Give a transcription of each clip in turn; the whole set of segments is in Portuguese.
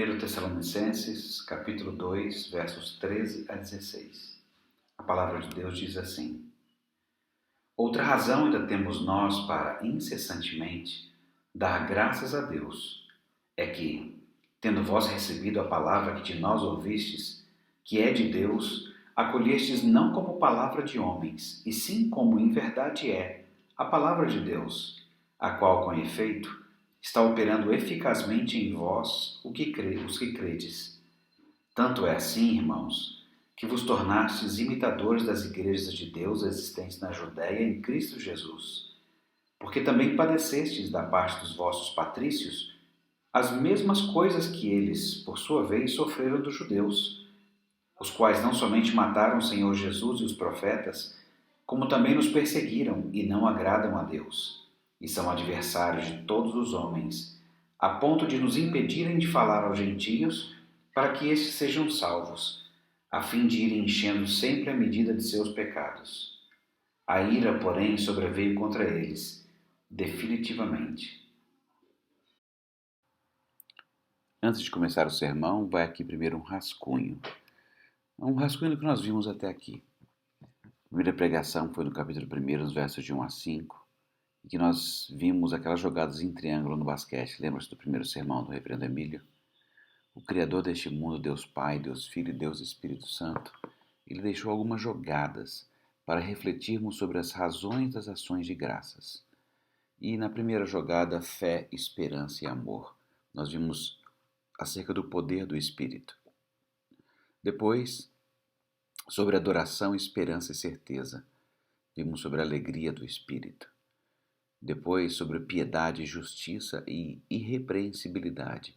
1 Tessalonicenses, capítulo 2, versos 13 a 16. A palavra de Deus diz assim: Outra razão ainda temos nós para, incessantemente, dar graças a Deus, é que, tendo vós recebido a palavra que de nós ouvistes, que é de Deus, acolhestes não como palavra de homens, e sim como em verdade é a palavra de Deus, a qual, com efeito, está operando eficazmente em vós os que credes. Tanto é assim, irmãos, que vos tornastes imitadores das igrejas de Deus existentes na Judéia em Cristo Jesus, porque também padecestes da parte dos vossos patrícios as mesmas coisas que eles, por sua vez, sofreram dos judeus, os quais não somente mataram o Senhor Jesus e os profetas, como também nos perseguiram e não agradam a Deus, e são adversários de todos os homens, a ponto de nos impedirem de falar aos gentios para que estes sejam salvos, a fim de irem enchendo sempre a medida de seus pecados. A ira, porém, sobreveio contra eles, definitivamente. Antes de começar o sermão, vai aqui primeiro um rascunho. Um rascunho do que nós vimos até aqui. A primeira pregação foi no capítulo 1, nos versos de 1 a 5, em que nós vimos aquelas jogadas em triângulo no basquete. Lembra-se do primeiro sermão do reverendo Emílio? O Criador deste mundo, Deus Pai, Deus Filho e Deus Espírito Santo, ele deixou algumas jogadas para refletirmos sobre as razões das ações de graças. E na primeira jogada, fé, esperança e amor. Nós vimos acerca do poder do Espírito. Depois, sobre adoração, esperança e certeza. Vimos sobre a alegria do Espírito. Depois, sobre piedade, justiça e irrepreensibilidade,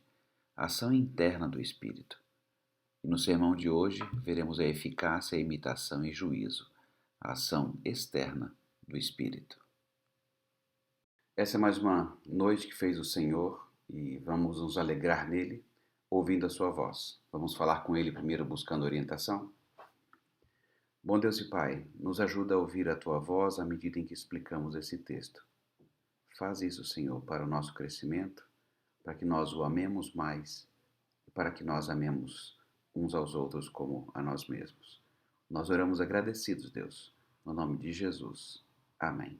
a ação interna do Espírito. E no sermão de hoje, veremos a eficácia, a imitação e juízo, a ação externa do Espírito. Essa é mais uma noite que fez o Senhor e vamos nos alegrar nele, ouvindo a sua voz. Vamos falar com ele primeiro buscando orientação? Bom Deus e Pai, nos ajuda a ouvir a Tua voz à medida em que explicamos esse texto. Faz isso, Senhor, para o nosso crescimento, para que nós o amemos mais e para que nós amemos uns aos outros como a nós mesmos. Nós oramos agradecidos, Deus, no nome de Jesus. Amém.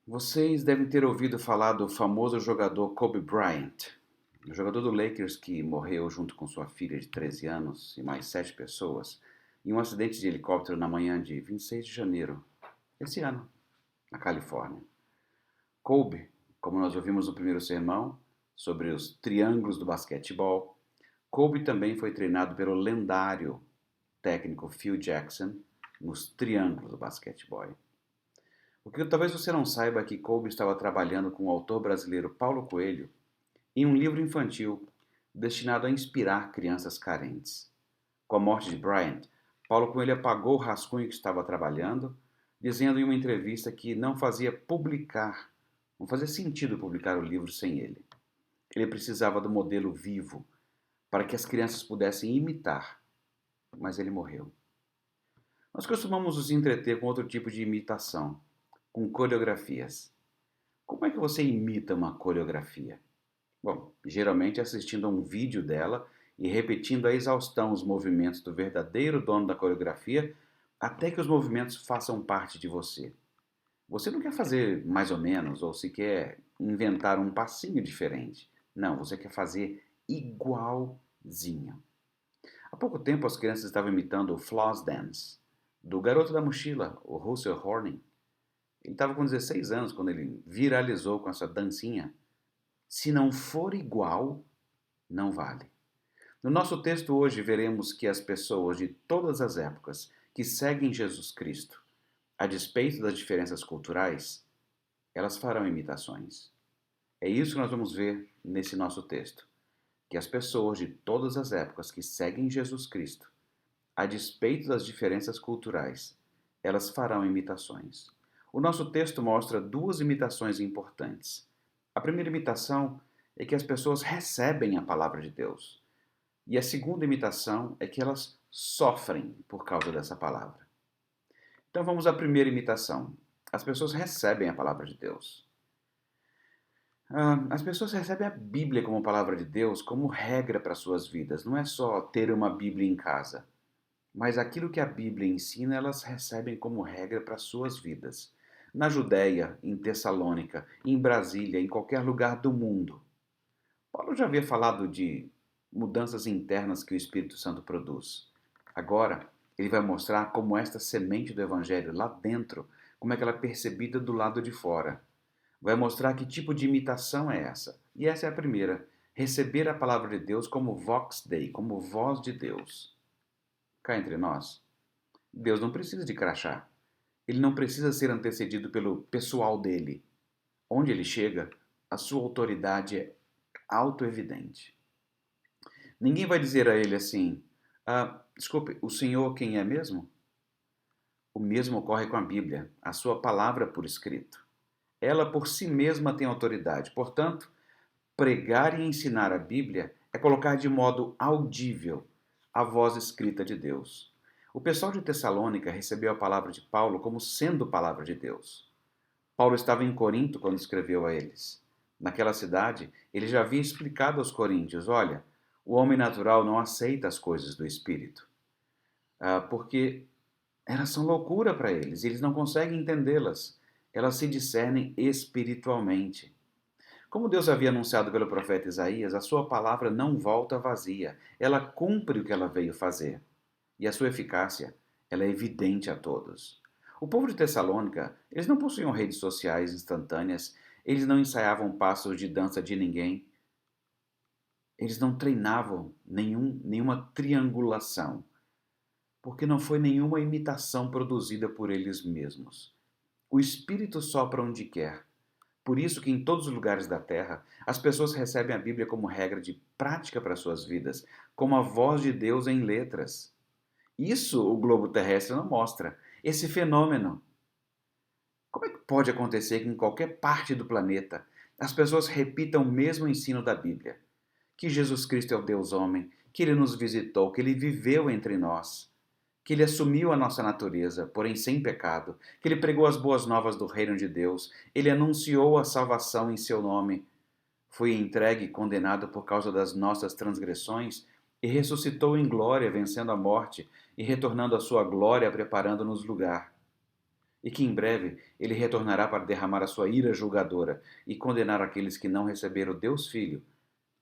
Vocês devem ter ouvido falar do famoso jogador Kobe Bryant, o jogador do Lakers que morreu junto com sua filha de 13 anos e mais 7 pessoas em um acidente de helicóptero na manhã de 26 de janeiro, esse ano, na Califórnia. Kobe, como nós ouvimos no primeiro sermão, sobre os triângulos do basquetebol, Kobe também foi treinado pelo lendário técnico Phil Jackson nos triângulos do basquetebol. O que talvez você não saiba é que Kobe estava trabalhando com o autor brasileiro Paulo Coelho em um livro infantil destinado a inspirar crianças carentes. Com a morte de Bryant, Paulo Coelho apagou o rascunho que estava trabalhando, dizendo em uma entrevista que não fazia sentido publicar o livro sem ele. Ele precisava do modelo vivo para que as crianças pudessem imitar, mas ele morreu. Nós costumamos nos entreter com outro tipo de imitação, com coreografias. Como é que você imita uma coreografia? Bom, geralmente assistindo a um vídeo dela e repetindo a exaustão os movimentos do verdadeiro dono da coreografia até que os movimentos façam parte de você. Você não quer fazer mais ou menos ou sequer inventar um passinho diferente. Não, você quer fazer igualzinho. Há pouco tempo as crianças estavam imitando o Floss Dance, do Garoto da Mochila, o Russell Horning. Ele estava com 16 anos quando ele viralizou com essa dancinha. Se não for igual, não vale. No nosso texto hoje veremos que as pessoas de todas as épocas que seguem Jesus Cristo, a despeito das diferenças culturais, elas farão imitações. É isso que nós vamos ver nesse nosso texto, que as pessoas de todas as épocas que seguem Jesus Cristo, a despeito das diferenças culturais, elas farão imitações. O nosso texto mostra duas imitações importantes. A primeira imitação é que as pessoas recebem a palavra de Deus. E a segunda imitação é que elas sofrem por causa dessa palavra. Então vamos à primeira imitação. As pessoas recebem a palavra de Deus. As pessoas recebem a Bíblia como palavra de Deus como regra para suas vidas. Não é só ter uma Bíblia em casa, mas aquilo que a Bíblia ensina, elas recebem como regra para suas vidas. Na Judéia, em Tessalônica, em Brasília, em qualquer lugar do mundo. Paulo já havia falado de mudanças internas que o Espírito Santo produz. Agora, ele vai mostrar como esta semente do Evangelho lá dentro, como é que ela é percebida do lado de fora. Vai mostrar que tipo de imitação é essa. E essa é a primeira. Receber a palavra de Deus como vox Dei, como voz de Deus. Cá entre nós, Deus não precisa de crachá. Ele não precisa ser antecedido pelo pessoal dele. Onde ele chega, a sua autoridade é autoevidente. Ninguém vai dizer a ele assim: desculpe, o senhor quem é mesmo? O mesmo ocorre com a Bíblia, a sua palavra por escrito. Ela por si mesma tem autoridade. Portanto, pregar e ensinar a Bíblia é colocar de modo audível a voz escrita de Deus. O pessoal de Tessalônica recebeu a palavra de Paulo como sendo palavra de Deus. Paulo estava em Corinto quando escreveu a eles. Naquela cidade, ele já havia explicado aos coríntios: olha, o homem natural não aceita as coisas do Espírito, porque elas são loucura para eles, eles não conseguem entendê-las. Elas se discernem espiritualmente. Como Deus havia anunciado pelo profeta Isaías, a sua palavra não volta vazia, ela cumpre o que ela veio fazer. E a sua eficácia, ela é evidente a todos. O povo de Tessalônica, eles não possuíam redes sociais instantâneas, eles não ensaiavam passos de dança de ninguém, eles não treinavam nenhuma triangulação, porque não foi nenhuma imitação produzida por eles mesmos. O Espírito sopra onde quer. Por isso que em todos os lugares da terra, as pessoas recebem a Bíblia como regra de prática para suas vidas, como a voz de Deus em letras. Isso o globo terrestre não mostra. Esse fenômeno. Como é que pode acontecer que em qualquer parte do planeta as pessoas repitam o mesmo ensino da Bíblia? Que Jesus Cristo é o Deus homem, que ele nos visitou, que ele viveu entre nós, que ele assumiu a nossa natureza, porém sem pecado, que ele pregou as boas novas do reino de Deus, ele anunciou a salvação em seu nome, foi entregue e condenado por causa das nossas transgressões e ressuscitou em glória, vencendo a morte e retornando à sua glória, preparando-nos lugar. E que em breve ele retornará para derramar a sua ira julgadora e condenar aqueles que não receberam Deus Filho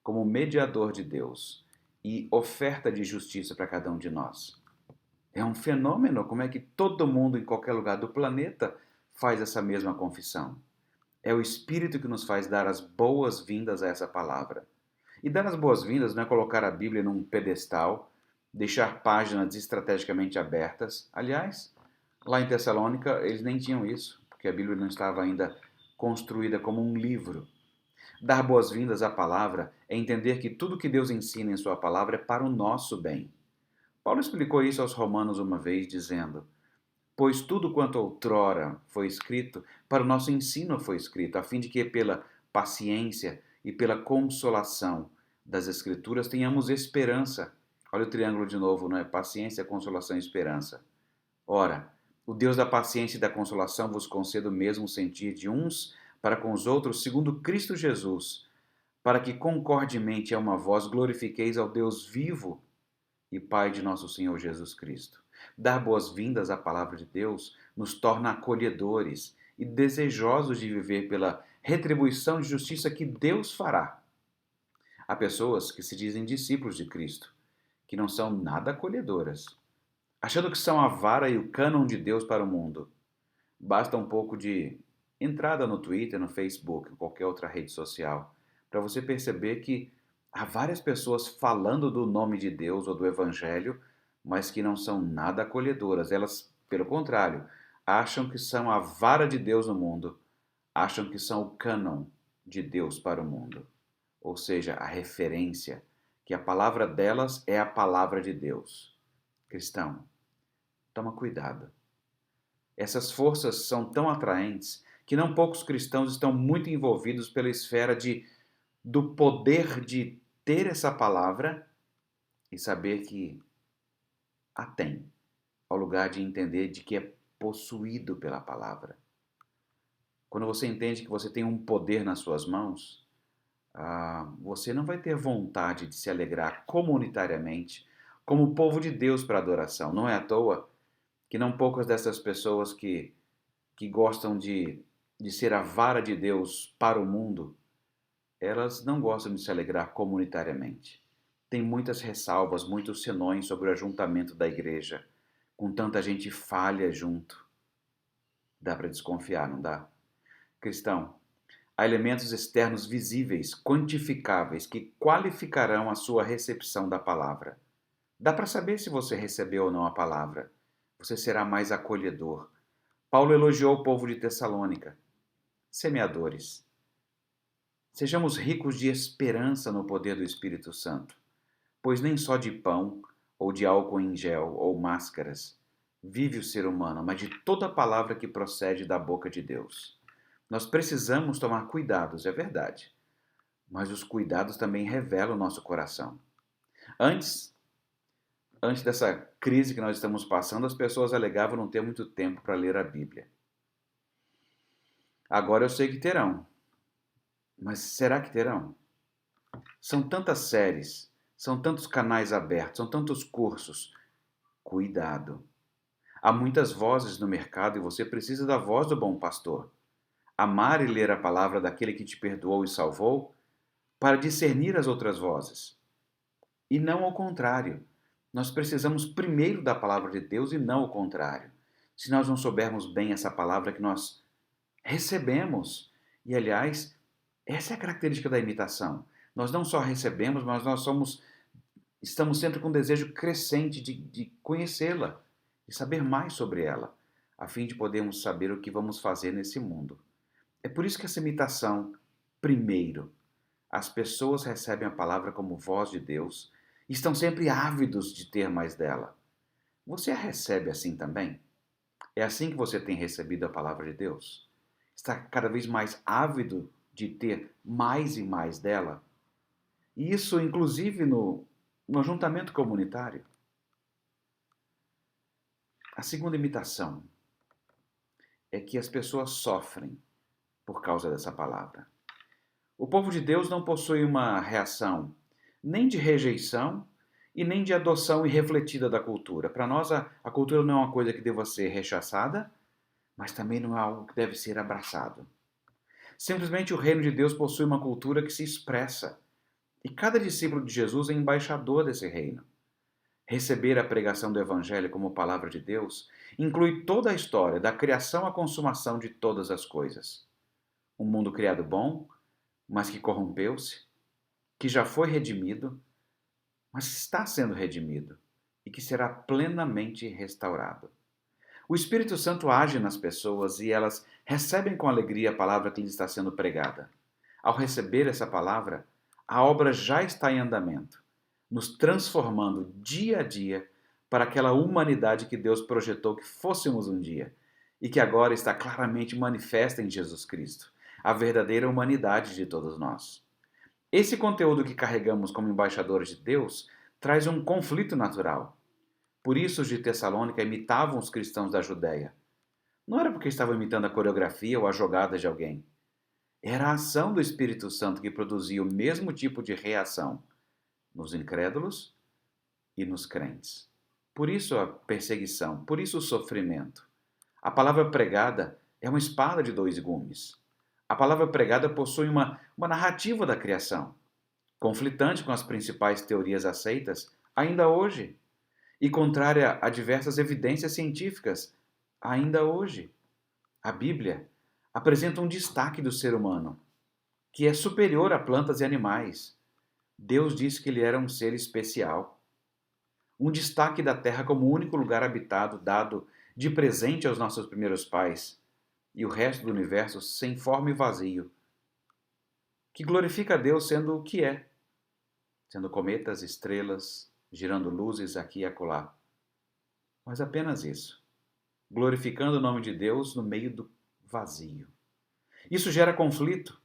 como mediador de Deus e oferta de justiça para cada um de nós. É um fenômeno como é que todo mundo em qualquer lugar do planeta faz essa mesma confissão. É o Espírito que nos faz dar as boas-vindas a essa palavra. E dar as boas-vindas não é colocar a Bíblia num pedestal, deixar páginas estrategicamente abertas. Aliás, lá em Tessalônica eles nem tinham isso, porque a Bíblia não estava ainda construída como um livro. Dar boas-vindas à palavra é entender que tudo que Deus ensina em sua palavra é para o nosso bem. Paulo explicou isso aos Romanos uma vez, dizendo: pois tudo quanto outrora foi escrito, para o nosso ensino foi escrito, a fim de que pela paciência e pela consolação das Escrituras tenhamos esperança. Olha o triângulo de novo, não é? Paciência, consolação e esperança. Ora, o Deus da paciência e da consolação vos conceda o mesmo sentir de uns para com os outros, segundo Cristo Jesus, para que concordemente a uma voz glorifiqueis ao Deus vivo e Pai de nosso Senhor Jesus Cristo. Dar boas-vindas à palavra de Deus nos torna acolhedores e desejosos de viver pela retribuição de justiça que Deus fará. Há pessoas que se dizem discípulos de Cristo, que não são nada acolhedoras, achando que são a vara e o cânon de Deus para o mundo. Basta um pouco de entrada no Twitter, no Facebook, em qualquer outra rede social, para você perceber que há várias pessoas falando do nome de Deus ou do Evangelho, mas que não são nada acolhedoras. Elas, pelo contrário, acham que são a vara de Deus no mundo, acham que são o cânon de Deus para o mundo, ou seja, a referência, que a palavra delas é a palavra de Deus. Cristão, toma cuidado. Essas forças são tão atraentes que não poucos cristãos estão muito envolvidos pela esfera do poder de ter essa palavra e saber que a tem, ao lugar de entender de que é possuído pela palavra. quando você entende que você tem um poder nas suas mãos, você não vai ter vontade de se alegrar comunitariamente como o povo de Deus para adoração. Não é à toa que não poucas dessas pessoas que gostam de ser a vara de Deus para o mundo, elas não gostam de se alegrar comunitariamente. Tem muitas ressalvas, muitos senões sobre o ajuntamento da igreja, com tanta gente falha junto. Dá para desconfiar, não dá? Cristão, há elementos externos visíveis, quantificáveis, que qualificarão a sua recepção da palavra. Dá para saber se você recebeu ou não a palavra. Você será mais acolhedor. Paulo elogiou o povo de Tessalônica. Semeadores, sejamos ricos de esperança no poder do Espírito Santo, pois nem só de pão, ou de álcool em gel, ou máscaras, vive o ser humano, mas de toda palavra que procede da boca de Deus. Nós precisamos tomar cuidados, é verdade, mas os cuidados também revelam o nosso coração. Antes dessa crise que nós estamos passando, as pessoas alegavam não ter muito tempo para ler a Bíblia. Agora eu sei que terão. Mas será que terão? São tantas séries, são tantos canais abertos, são tantos cursos. Cuidado. Há muitas vozes no mercado e você precisa da voz do bom pastor. Amar e ler a palavra daquele que te perdoou e salvou para discernir as outras vozes. E não ao contrário. Nós precisamos primeiro da palavra de Deus e não o contrário. Se nós não soubermos bem essa palavra que nós recebemos, e aliás, essa é a característica da imitação. Nós não só recebemos, mas estamos sempre com um desejo crescente de conhecê-la, de saber mais sobre ela, a fim de podermos saber o que vamos fazer nesse mundo. É por isso que essa imitação, primeiro, as pessoas recebem a palavra como voz de Deus e estão sempre ávidos de ter mais dela. Você a recebe assim também? É assim que você tem recebido a palavra de Deus? Está cada vez mais ávido de ter mais e mais dela? E isso, inclusive, no ajuntamento comunitário. A segunda imitação é que as pessoas sofrem por causa dessa palavra. O povo de Deus não possui uma reação nem de rejeição e nem de adoção irrefletida da cultura. Para nós, a cultura não é uma coisa que deva ser rechaçada, mas também não é algo que deve ser abraçado. Simplesmente o reino de Deus possui uma cultura que se expressa, e cada discípulo de Jesus é embaixador desse reino. Receber a pregação do Evangelho como palavra de Deus inclui toda a história, da criação à consumação de todas as coisas. Um mundo criado bom, mas que corrompeu-se, que já foi redimido, mas está sendo redimido e que será plenamente restaurado. O Espírito Santo age nas pessoas e elas recebem com alegria a palavra que lhes está sendo pregada. Ao receber essa palavra, a obra já está em andamento, nos transformando dia a dia para aquela humanidade que Deus projetou que fôssemos um dia e que agora está claramente manifesta em Jesus Cristo, a verdadeira humanidade de todos nós. Esse conteúdo que carregamos como embaixadores de Deus traz um conflito natural. Por isso os de Tessalônica imitavam os cristãos da Judéia. Não era porque estavam imitando a coreografia ou a jogada de alguém. Era a ação do Espírito Santo que produzia o mesmo tipo de reação nos incrédulos e nos crentes. Por isso a perseguição, por isso o sofrimento. A palavra pregada é uma espada de dois gumes. A palavra pregada possui uma narrativa da criação, conflitante com as principais teorias aceitas ainda hoje e contrária a diversas evidências científicas ainda hoje. A Bíblia apresenta um destaque do ser humano, que é superior a plantas e animais. Deus disse que ele era um ser especial. Um destaque da terra como o único lugar habitado dado de presente aos nossos primeiros pais, e o resto do universo sem forma e vazio, que glorifica a Deus sendo o que é, sendo cometas, estrelas, girando luzes aqui e acolá. Mas apenas isso, glorificando o nome de Deus no meio do vazio. Isso gera conflito,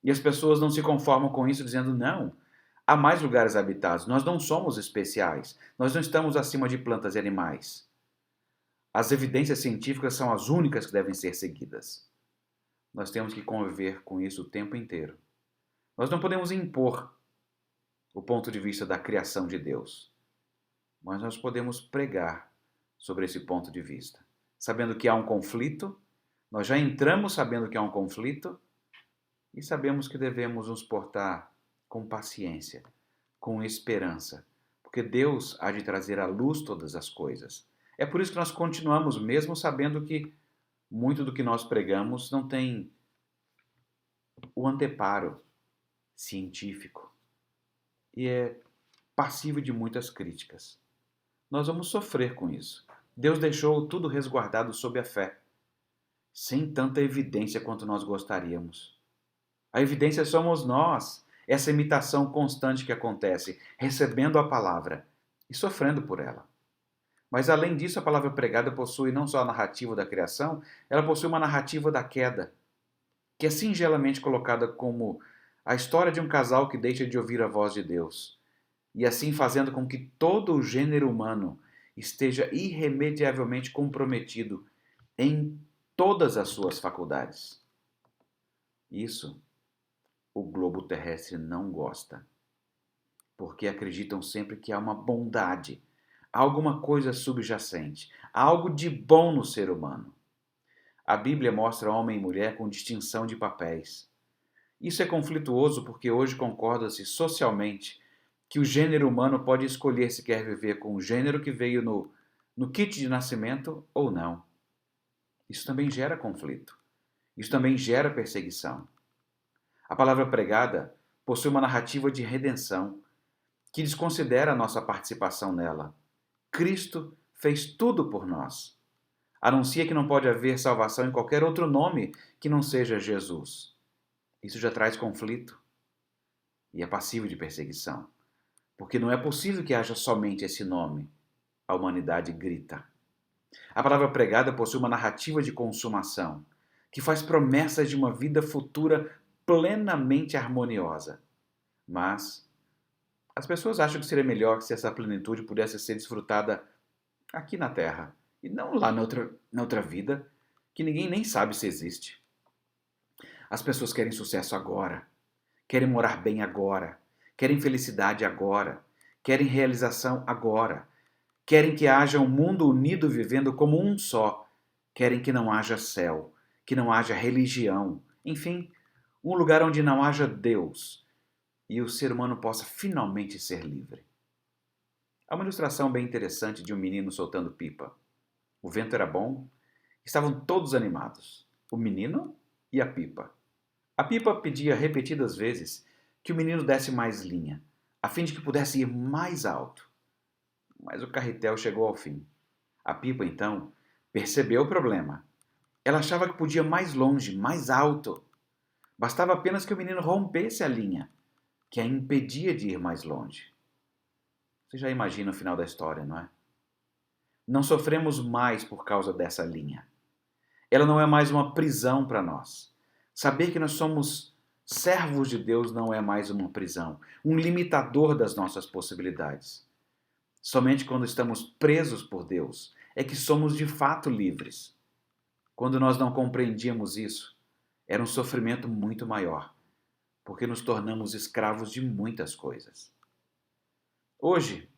e as pessoas não se conformam com isso, dizendo, não, há mais lugares habitados, nós não somos especiais, nós não estamos acima de plantas e animais. As evidências científicas são as únicas que devem ser seguidas. Nós temos que conviver com isso o tempo inteiro. Nós não podemos impor o ponto de vista da criação de Deus, mas nós podemos pregar sobre esse ponto de vista. Sabendo que há um conflito, nós já entramos sabendo que há um conflito e sabemos que devemos nos portar com paciência, com esperança, porque Deus há de trazer à luz todas as coisas. É por isso que nós continuamos, mesmo sabendo que muito do que nós pregamos não tem o anteparo científico e é passível de muitas críticas. Nós vamos sofrer com isso. Deus deixou tudo resguardado sob a fé, sem tanta evidência quanto nós gostaríamos. A evidência somos nós, essa imitação constante que acontece, recebendo a palavra e sofrendo por ela. Mas além disso, a palavra pregada possui não só a narrativa da criação, ela possui uma narrativa da queda, que é singelamente colocada como a história de um casal que deixa de ouvir a voz de Deus, e assim fazendo com que todo o gênero humano esteja irremediavelmente comprometido em todas as suas faculdades. Isso o globo terrestre não gosta, porque acreditam sempre que há uma bondade, há alguma coisa subjacente, há algo de bom no ser humano. A Bíblia mostra homem e mulher com distinção de papéis. Isso é conflituoso porque hoje concorda-se socialmente que o gênero humano pode escolher se quer viver com o gênero que veio no kit de nascimento ou não. Isso também gera conflito. Isso também gera perseguição. A palavra pregada possui uma narrativa de redenção que desconsidera a nossa participação nela. Cristo fez tudo por nós. Anuncia que não pode haver salvação em qualquer outro nome que não seja Jesus. Isso já traz conflito e é passível de perseguição, porque não é possível que haja somente esse nome. A humanidade grita. A palavra pregada possui uma narrativa de consumação, que faz promessas de uma vida futura plenamente harmoniosa. Mas as pessoas acham que seria melhor se essa plenitude pudesse ser desfrutada aqui na Terra, e não lá na outra vida, que ninguém nem sabe se existe. As pessoas querem sucesso agora, querem morar bem agora, querem felicidade agora, querem realização agora, querem que haja um mundo unido vivendo como um só, querem que não haja céu, que não haja religião, enfim, um lugar onde não haja Deus e o ser humano possa finalmente ser livre. Há uma ilustração bem interessante de um menino soltando pipa. O vento era bom, estavam todos animados, o menino e a pipa. A pipa pedia repetidas vezes que o menino desse mais linha, a fim de que pudesse ir mais alto. Mas o carretel chegou ao fim. A pipa, então, percebeu o problema. Ela achava que podia ir mais longe, mais alto. Bastava apenas que o menino rompesse a linha, que a impedia de ir mais longe. Você já imagina o final da história, não é? Não sofremos mais por causa dessa linha. Ela não é mais uma prisão para nós. Saber que nós somos servos de Deus não é mais uma prisão, um limitador das nossas possibilidades. Somente quando estamos presos por Deus é que somos de fato livres. Quando nós não compreendíamos isso, era um sofrimento muito maior, porque nos tornamos escravos de muitas coisas. Hoje,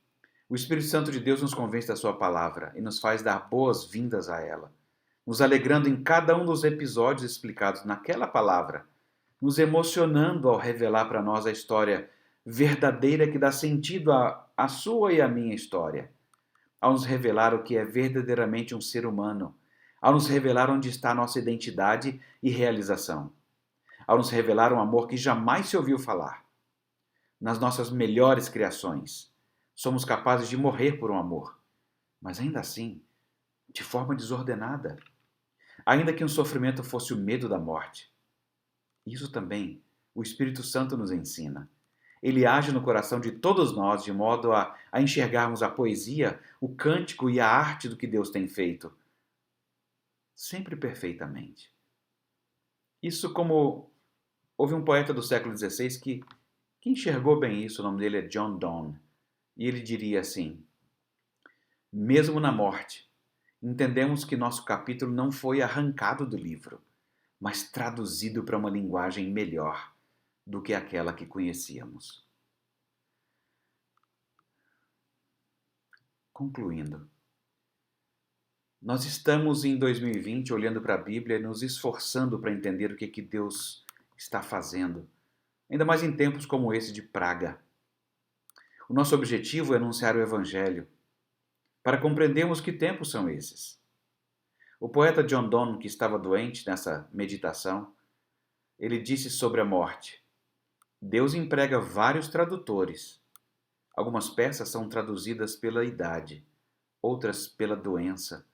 o Espírito Santo de Deus nos convence da sua palavra e nos faz dar boas-vindas a ela, nos alegrando em cada um dos episódios explicados naquela palavra, nos emocionando ao revelar para nós a história verdadeira que dá sentido à sua e à minha história, ao nos revelar o que é verdadeiramente um ser humano, ao nos revelar onde está a nossa identidade e realização, ao nos revelar um amor que jamais se ouviu falar. Nas nossas melhores criações, somos capazes de morrer por um amor, mas ainda assim, de forma desordenada. Ainda que um sofrimento fosse o medo da morte. Isso também o Espírito Santo nos ensina. Ele age no coração de todos nós de modo a enxergarmos a poesia, o cântico e a arte do que Deus tem feito. Sempre perfeitamente. Isso como houve um poeta do século XVI que enxergou bem isso, o nome dele é John Donne, e ele diria assim: mesmo na morte, entendemos que nosso capítulo não foi arrancado do livro, mas traduzido para uma linguagem melhor do que aquela que conhecíamos. Concluindo, nós estamos em 2020 olhando para a Bíblia e nos esforçando para entender o que Deus está fazendo, ainda mais em tempos como esse de praga. O nosso objetivo é anunciar o Evangelho, para compreendermos que tempos são esses. O poeta John Donne, que estava doente nessa meditação, ele disse sobre a morte: Deus emprega vários tradutores. Algumas peças são traduzidas pela idade, outras pela doença,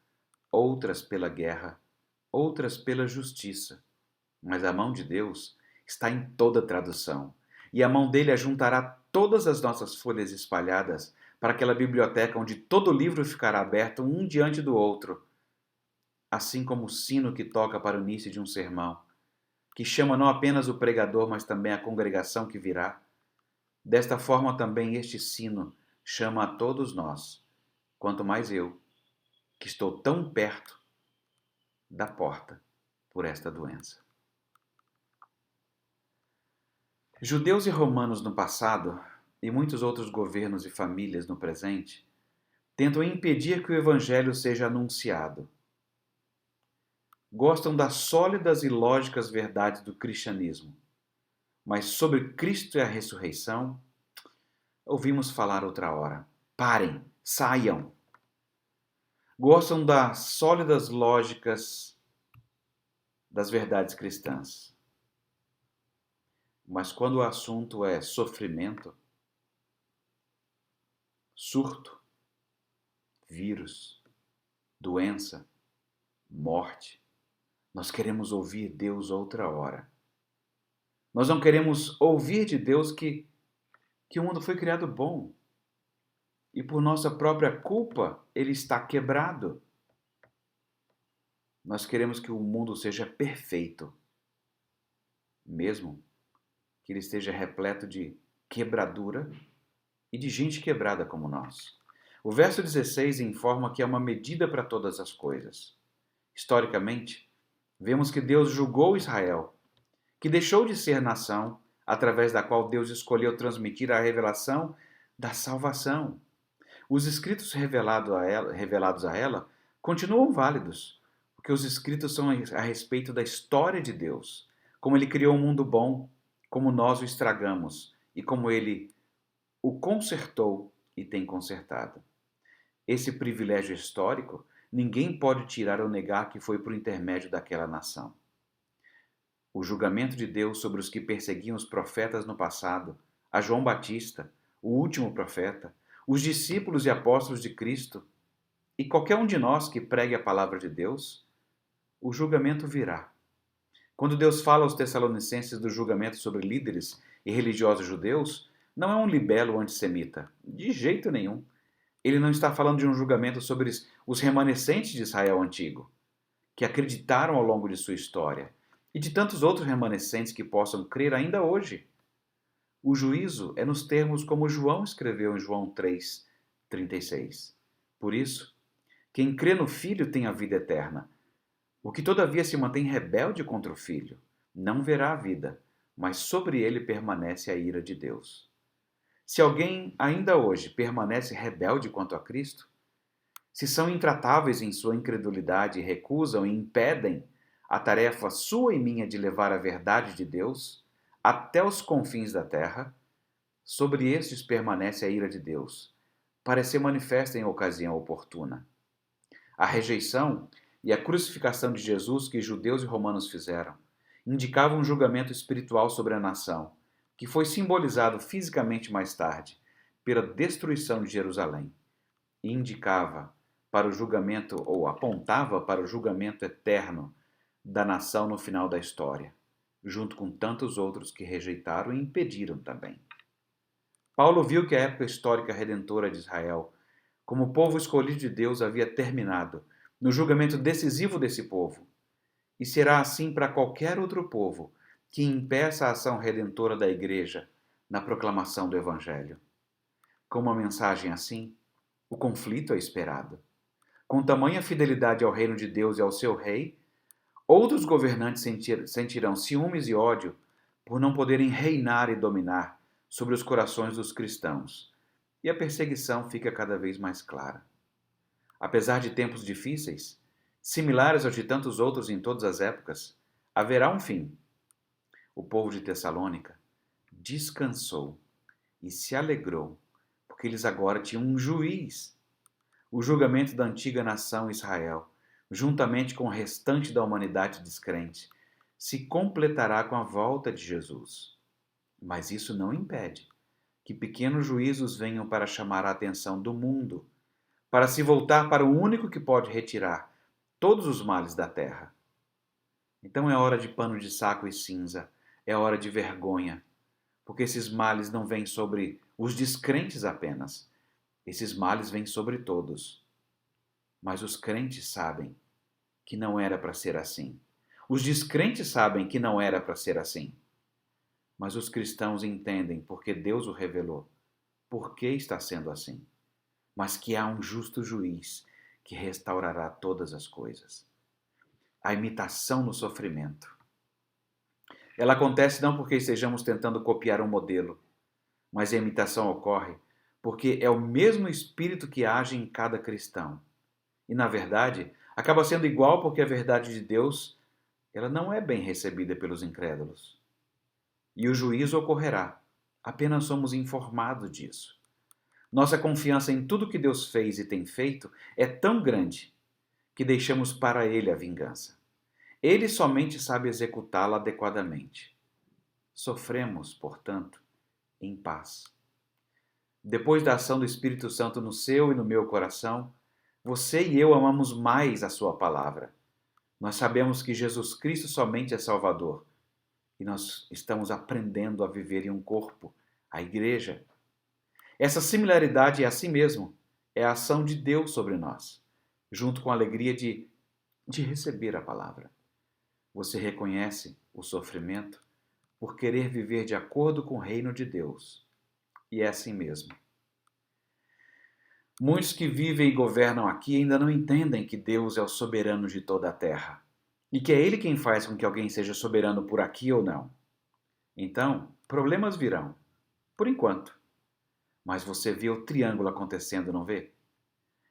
outras pela guerra, outras pela justiça. Mas a mão de Deus está em toda tradução, e a mão dele ajuntará todas as nossas folhas espalhadas para aquela biblioteca onde todo livro ficará aberto um diante do outro, assim como o sino que toca para o início de um sermão, que chama não apenas o pregador, mas também a congregação que virá. Desta forma também este sino chama a todos nós, quanto mais eu, que estou tão perto da porta por esta doença. Judeus e romanos no passado, e muitos outros governos e famílias no presente, tentam impedir que o Evangelho seja anunciado. Gostam das sólidas e lógicas verdades do cristianismo, mas sobre Cristo e a ressurreição, ouvimos falar outra hora. Parem, saiam. Gostam das sólidas lógicas das verdades cristãs. Mas quando o assunto é sofrimento, surto, vírus, doença, morte, nós queremos ouvir Deus outra hora. Nós não queremos ouvir de Deus que o mundo foi criado bom e por nossa própria culpa ele está quebrado. Nós queremos que o mundo seja perfeito, mesmo que ele esteja repleto de quebradura e de gente quebrada como nós. O verso 16 informa que é uma medida para todas as coisas. Historicamente, vemos que Deus julgou Israel, que deixou de ser nação, através da qual Deus escolheu transmitir a revelação da salvação. Os escritos revelados a ela continuam válidos, porque os escritos são a respeito da história de Deus, como ele criou um mundo bom, como nós o estragamos e como ele o consertou e tem consertado. Esse privilégio histórico ninguém pode tirar ou negar que foi por intermédio daquela nação. O julgamento de Deus sobre os que perseguiam os profetas no passado, a João Batista, o último profeta, os discípulos e apóstolos de Cristo, e qualquer um de nós que pregue a palavra de Deus, o julgamento virá. Quando Deus fala aos Tessalonicenses do julgamento sobre líderes e religiosos judeus, não é um libelo antissemita, de jeito nenhum. Ele não está falando de um julgamento sobre os remanescentes de Israel antigo, que acreditaram ao longo de sua história, e de tantos outros remanescentes que possam crer ainda hoje. O juízo é nos termos como João escreveu em João 3:36. Por isso, quem crê no Filho tem a vida eterna. O que todavia se mantém rebelde contra o Filho, não verá a vida, mas sobre ele permanece a ira de Deus. Se alguém ainda hoje permanece rebelde quanto a Cristo, se são intratáveis em sua incredulidade e recusam e impedem a tarefa sua e minha de levar a verdade de Deus até os confins da terra, sobre estes permanece a ira de Deus, para ser manifesta em ocasião oportuna. A rejeição e a crucificação de Jesus que judeus e romanos fizeram indicavam um julgamento espiritual sobre a nação, que foi simbolizado fisicamente mais tarde pela destruição de Jerusalém, e indicava para o julgamento, ou apontava para o julgamento eterno da nação no final da história, junto com tantos outros que rejeitaram e impediram também. Paulo viu que a época histórica redentora de Israel, como povo escolhido de Deus, havia terminado no julgamento decisivo desse povo, e será assim para qualquer outro povo que impeça a ação redentora da Igreja na proclamação do Evangelho. Com uma mensagem assim, o conflito é esperado. Com tamanha fidelidade ao reino de Deus e ao seu rei, Outros governantes sentirão ciúmes e ódio por não poderem reinar e dominar sobre os corações dos cristãos, e a perseguição fica cada vez mais clara. Apesar de tempos difíceis, similares aos de tantos outros em todas as épocas, haverá um fim. O povo de Tessalônica descansou e se alegrou, porque eles agora tinham um juiz. O julgamento da antiga nação Israel, juntamente com o restante da humanidade descrente, se completará com a volta de Jesus. Mas isso não impede que pequenos juízos venham para chamar a atenção do mundo, para se voltar para o único que pode retirar todos os males da terra. Então é hora de pano de saco e cinza, é hora de vergonha, porque esses males não vêm sobre os descrentes apenas, esses males vêm sobre todos. Mas os crentes sabem que não era para ser assim. Os descrentes sabem que não era para ser assim. Mas os cristãos entendem porque Deus o revelou, por que está sendo assim. Mas que há um justo juiz que restaurará todas as coisas. A imitação no sofrimento. Ela acontece não porque estejamos tentando copiar um modelo, mas a imitação ocorre porque é o mesmo Espírito que age em cada cristão. E, na verdade, acaba sendo igual porque a verdade de Deus ela não é bem recebida pelos incrédulos. E o juízo ocorrerá, apenas somos informados disso. Nossa confiança em tudo que Deus fez e tem feito é tão grande que deixamos para Ele a vingança. Ele somente sabe executá-la adequadamente. Sofremos, portanto, em paz. Depois da ação do Espírito Santo no seu e no meu coração, você e eu amamos mais a sua palavra. Nós sabemos que Jesus Cristo somente é Salvador. E nós estamos aprendendo a viver em um corpo, a igreja. Essa similaridade é assim mesmo, é a ação de Deus sobre nós, junto com a alegria de receber a palavra. Você reconhece o sofrimento por querer viver de acordo com o reino de Deus. E é assim mesmo. Muitos que vivem e governam aqui ainda não entendem que Deus é o soberano de toda a terra e que é Ele quem faz com que alguém seja soberano por aqui ou não. Então, problemas virão, por enquanto. Mas você vê o triângulo acontecendo, não vê?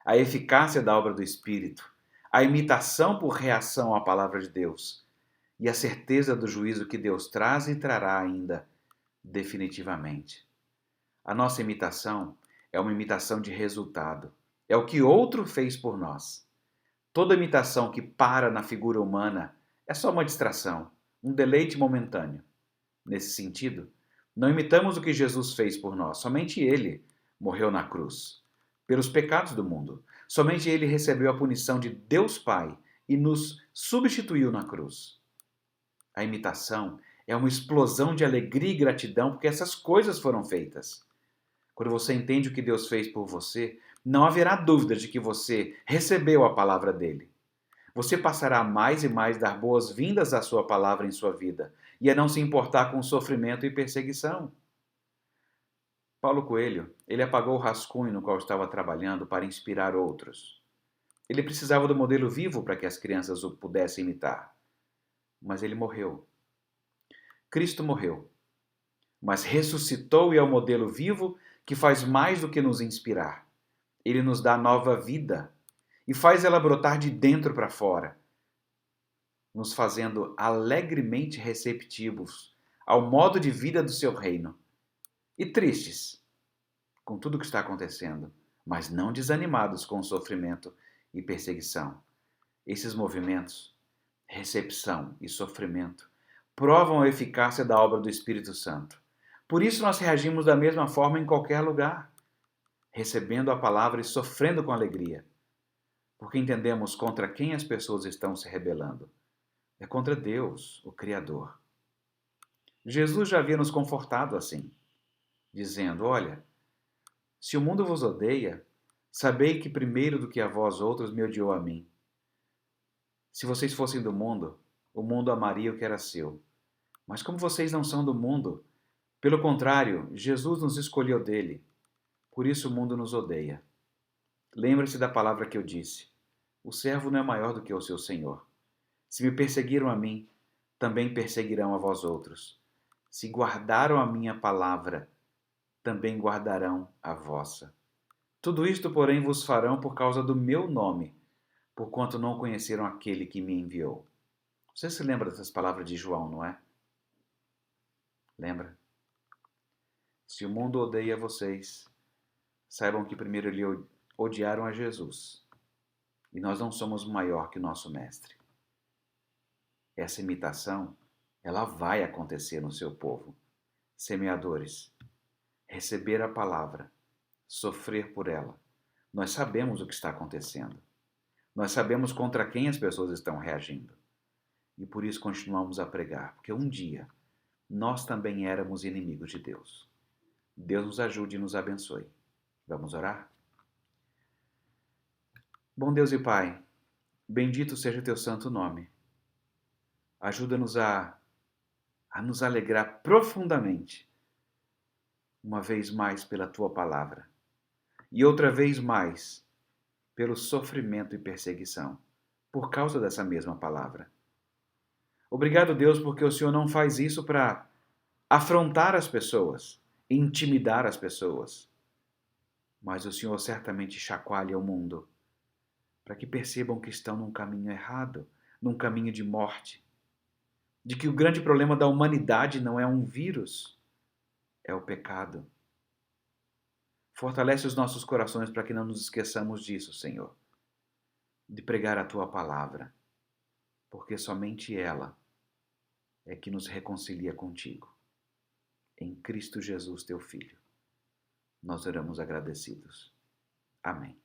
A eficácia da obra do Espírito, a imitação por reação à palavra de Deus e a certeza do juízo que Deus traz e trará ainda, definitivamente. A nossa imitação é uma imitação de resultado. É o que outro fez por nós. Toda imitação que para na figura humana é só uma distração, um deleite momentâneo. Nesse sentido, não imitamos o que Jesus fez por nós. Somente Ele morreu na cruz, pelos pecados do mundo. Somente Ele recebeu a punição de Deus Pai e nos substituiu na cruz. A imitação é uma explosão de alegria e gratidão porque essas coisas foram feitas. Quando você entende o que Deus fez por você, não haverá dúvida de que você recebeu a palavra dele. Você passará a mais e mais dar boas-vindas à sua palavra em sua vida e a não se importar com sofrimento e perseguição. Paulo Coelho, ele apagou o rascunho no qual estava trabalhando para inspirar outros. Ele precisava do modelo vivo para que as crianças o pudessem imitar. Mas ele morreu. Cristo morreu, mas ressuscitou e é o modelo vivo que faz mais do que nos inspirar. Ele nos dá nova vida e faz ela brotar de dentro para fora, nos fazendo alegremente receptivos ao modo de vida do seu reino. E tristes com tudo o que está acontecendo, mas não desanimados com o sofrimento e perseguição. Esses movimentos, recepção e sofrimento, provam a eficácia da obra do Espírito Santo. Por isso nós reagimos da mesma forma em qualquer lugar, recebendo a palavra e sofrendo com alegria, porque entendemos contra quem as pessoas estão se rebelando. É contra Deus, o Criador. Jesus já havia nos confortado assim, dizendo: olha, se o mundo vos odeia, sabei que primeiro do que a vós outros me odiou a mim. Se vocês fossem do mundo, o mundo amaria o que era seu. Mas como vocês não são do mundo, pelo contrário, Jesus nos escolheu dele. Por isso o mundo nos odeia. Lembre-se da palavra que eu disse. O servo não é maior do que o seu senhor. Se me perseguiram a mim, também perseguirão a vós outros. Se guardaram a minha palavra, também guardarão a vossa. Tudo isto, porém, vos farão por causa do meu nome, porquanto não conheceram aquele que me enviou. Você se lembra dessas palavras de João, não é? Lembra? Se o mundo odeia vocês, saibam que primeiro eles odiaram a Jesus. E nós não somos maior que o nosso mestre. Essa imitação, ela vai acontecer no seu povo. Semeadores, receber a palavra, sofrer por ela. Nós sabemos o que está acontecendo. Nós sabemos contra quem as pessoas estão reagindo. E por isso continuamos a pregar, porque um dia nós também éramos inimigos de Deus. Deus nos ajude e nos abençoe. Vamos orar? Bom Deus e Pai, bendito seja teu santo nome. Ajuda-nos a nos alegrar profundamente, uma vez mais pela tua palavra, e outra vez mais pelo sofrimento e perseguição, por causa dessa mesma palavra. Obrigado, Deus, porque o Senhor não faz isso para afrontar as pessoas, intimidar as pessoas, mas o Senhor certamente chacoalha o mundo para que percebam que estão num caminho errado, num caminho de morte, de que o grande problema da humanidade não é um vírus, é o pecado. Fortalece os nossos corações para que não nos esqueçamos disso, Senhor, de pregar a tua palavra, porque somente ela é que nos reconcilia contigo. Em Cristo Jesus, teu Filho, nós oramos agradecidos. Amém.